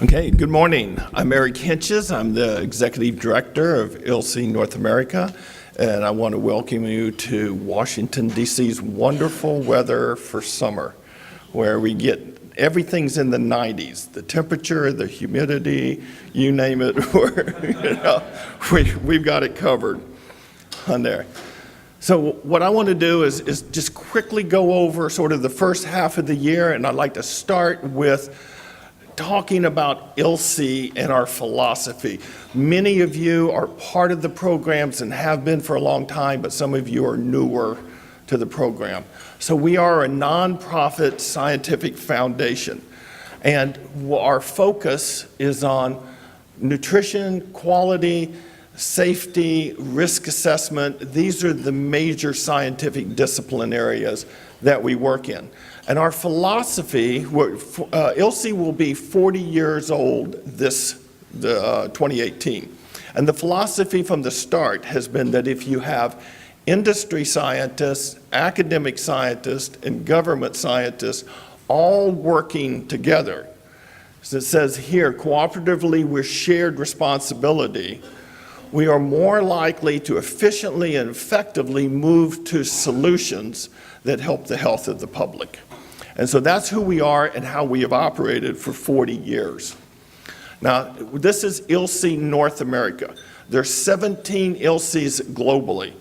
Okay, good morning. I'm Eric Hentges. I'm the Executive Director of ILSI North America, and I want to welcome you to Washington, D.C.'s wonderful weather for summer, where we get everything's in the 90s. The temperature, the humidity, you name it, we've got it covered on there. So what I want to do is just quickly go over sort of the first half of the year, and I'd like to start with talking about ILSI and our philosophy. Many of you are part of the programs and have been for a long time, but some of you are newer to the program. So we are a nonprofit scientific foundation, and our focus is on nutrition, quality, safety, risk assessment. These are the major scientific discipline areas that we work in. And our philosophy, ILSI will be 40 years old this 2018. And the philosophy from the start has been that if you have industry scientists, academic scientists, and government scientists all working together, as it says here, cooperatively with shared responsibility, we are more likely to efficiently and effectively move to solutions that help the health of the public. And so that's who we are and how we have operated for 40 years. Now, this is ILSI North America. There are 17 ILSIs globally,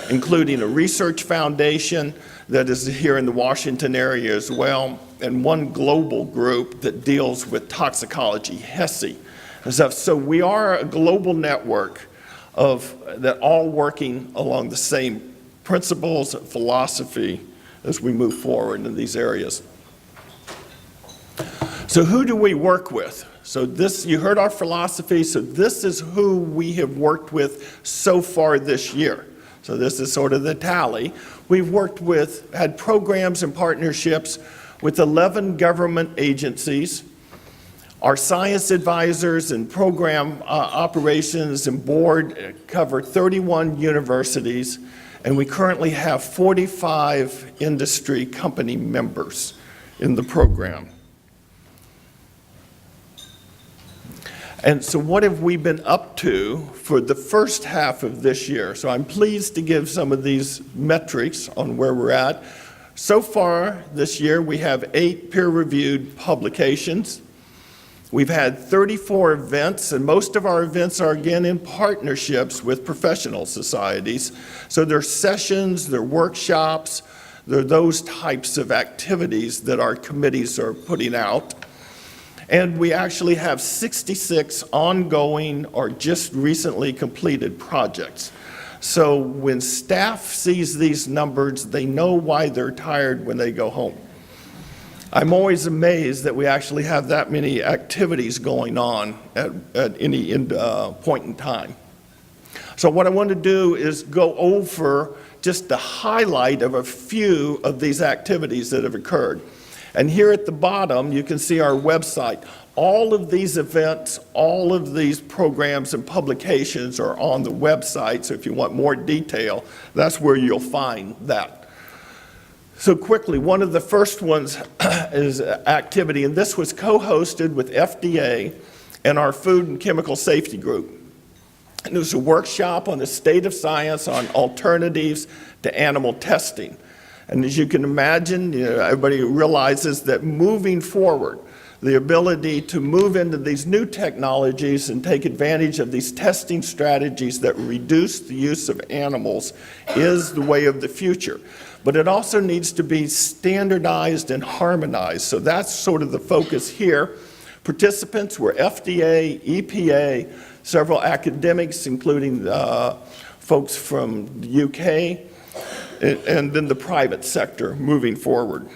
including a research foundation that is here in the Washington area as well, and one global group that deals with toxicology, HESI. And so we are a global network that all working along the same principles and philosophy as we move forward in these areas. So who do we work with? So you heard our philosophy, so this is who we have worked with so far this year. So this is sort of the tally. We've had programs and partnerships with 11 government agencies. Our science advisors and program operations and board cover 31 universities, and we currently have 45 industry company members in the program. And so what have we been up to for the first half of this year? So I'm pleased to give some of these metrics on where we're at. So far this year, we have 8 peer-reviewed publications. We've had 34 events, and most of our events are, again, in partnerships with professional societies. So they're sessions, they're workshops, they're those types of activities that our committees are putting out. And we actually have 66 ongoing or just recently completed projects. So when staff sees these numbers, they know why they're tired when they go home. I'm always amazed that we actually have that many activities going on at any point in time. So what I want to do is go over just the highlight of a few of these activities that have occurred. And here at the bottom, you can see our website. All of these events, all of these programs and publications are on the website. So if you want more detail, that's where you'll find that. So quickly, one of the first ones is activity, and this was co-hosted with FDA and our Food and Chemical Safety Group. And it was a workshop on the state of science on alternatives to animal testing. And as you can imagine, everybody realizes that moving forward, the ability to move into these new technologies and take advantage of these testing strategies that reduce the use of animals is the way of the future. But it also needs to be standardized and harmonized. So that's sort of the focus here. Participants were FDA, EPA, several academics, including folks from the UK, and then the private sector moving forward.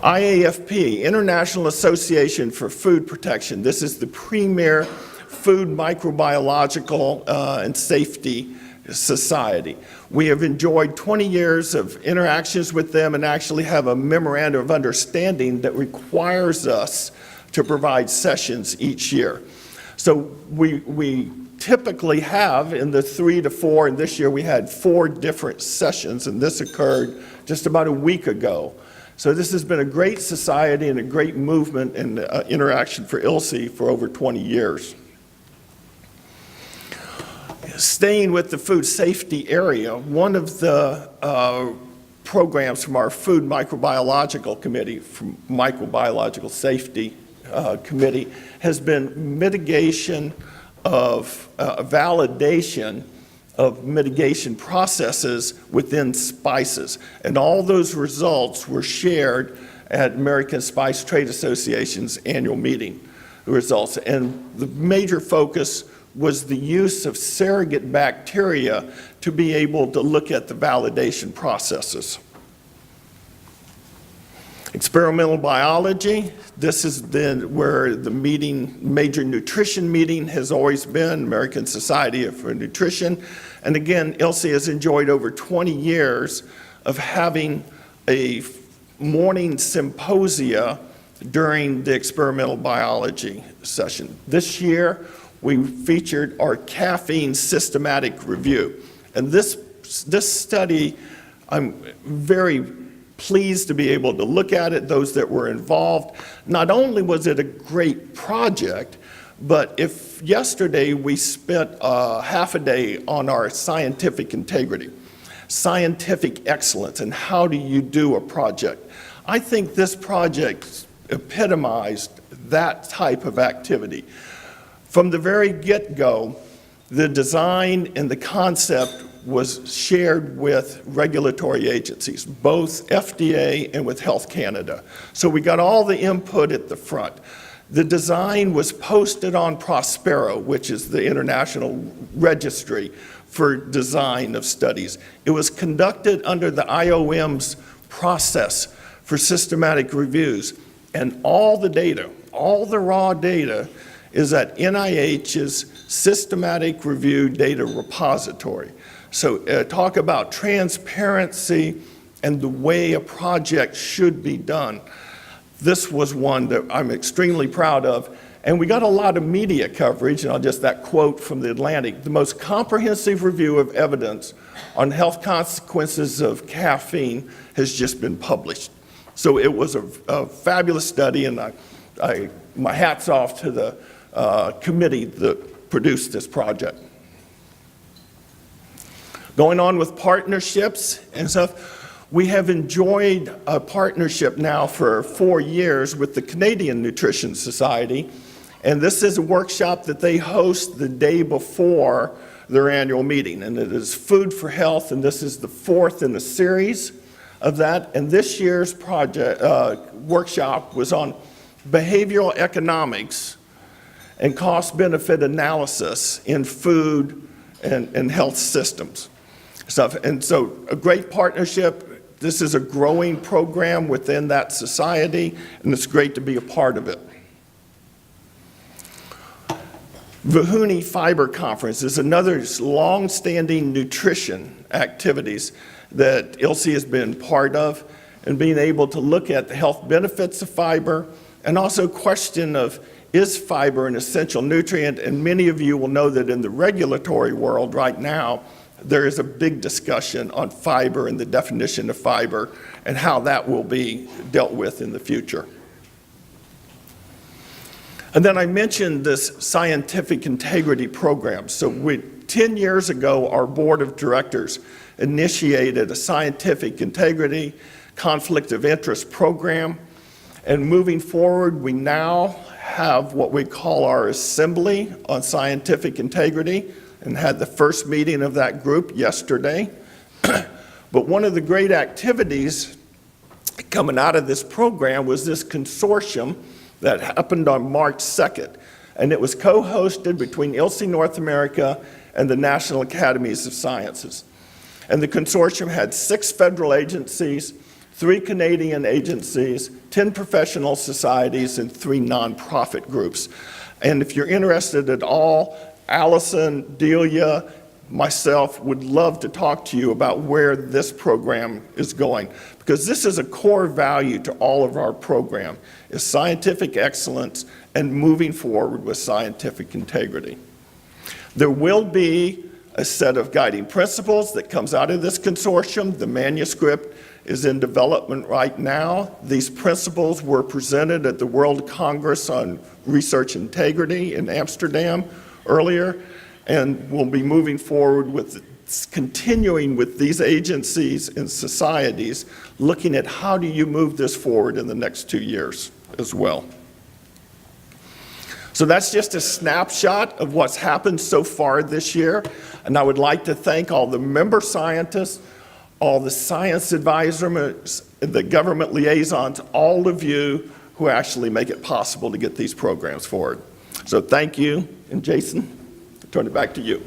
IAFP, International Association for Food Protection. This is the premier food microbiological and safety society. We have enjoyed 20 years of interactions with them and actually have a memorandum of understanding that requires us to provide sessions each year. So we typically have in the 3 to 4, and this year we had 4 different sessions, and this occurred just about a week ago. So this has been a great society and a great movement and interaction for ILSI for over 20 years. Staying with the food safety area, one of the programs from our Food Microbiological Committee, from Microbiological Safety Committee, has been mitigation of validation of mitigation processes within spices. And all those results were shared at American Spice Trade Association's annual meeting results. And the major focus was the use of surrogate bacteria to be able to look at the validation processes. Experimental biology, this has been where the major nutrition meeting has always been, American Society for Nutrition. And again, ILSI has enjoyed over 20 years of having a morning symposia during the experimental biology session. This year, we featured our caffeine systematic review. And this study, I'm very pleased to be able to look at it, those that were involved. Not only was it a great project, but if yesterday we spent half a day on our scientific integrity, scientific excellence, and how do you do a project. I think this project epitomized that type of activity. From the very get-go, the design and the concept was shared with regulatory agencies, both FDA and with Health Canada. So we got all the input at the front. The design was posted on Prospero, which is the international registry for design of studies. It was conducted under the IOM's process for systematic reviews. And all the data, all the raw data, is at NIH's Systematic Review Data Repository. So talk about transparency and the way a project should be done. This was one that I'm extremely proud of. And we got a lot of media coverage, and I'll just that quote from the Atlantic, the most comprehensive review of evidence on health consequences of caffeine has just been published. So it was a fabulous study, and my hat's off to the committee that produced this project. Going on with partnerships and stuff, we have enjoyed a partnership now for 4 years with the Canadian Nutrition Society, and this is a workshop that they host the day before their annual meeting, and it is Food for Health, and this is the 4th in the series of that. And this year's project workshop was on behavioral economics and cost-benefit analysis in food and health systems. And so a great partnership. This is a growing program within that society, and it's great to be a part of it. Vihuni Fiber Conference is another long-standing nutrition activities that ILSI has been part of, and being able to look at the health benefits of fiber, and also question of, is fiber an essential nutrient? And many of you will know that in the regulatory world right now, there is a big discussion on fiber and the definition of fiber and how that will be dealt with in the future. And then I mentioned this scientific integrity program. So 10 years ago, our board of directors initiated a scientific integrity conflict of interest program. And moving forward, we now have what we call our assembly on scientific integrity, and had the first meeting of that group yesterday. But one of the great activities coming out of this program was this consortium that happened on March 2nd. And it was co-hosted between ILSI North America and the National Academies of Sciences. And the consortium had 6 federal agencies, 3 Canadian agencies, 10 professional societies, and 3 nonprofit groups. And if you're interested at all, Allison, Delia, myself would love to talk to you about where this program is going, because this is a core value to all of our program, is scientific excellence and moving forward with scientific integrity. There will be a set of guiding principles that comes out of this consortium. The manuscript is in development right now. These principles were presented at the World Congress on Research Integrity in Amsterdam earlier, and we'll be moving forward with continuing with these agencies and societies, looking at how do you move this forward in the next 2 years as well. So that's just a snapshot of what's happened so far this year, and I would like to thank all the member scientists, all the science advisors, the government liaisons, all of you who actually make it possible to get these programs forward. So thank you, and Jason, I turn it back to you.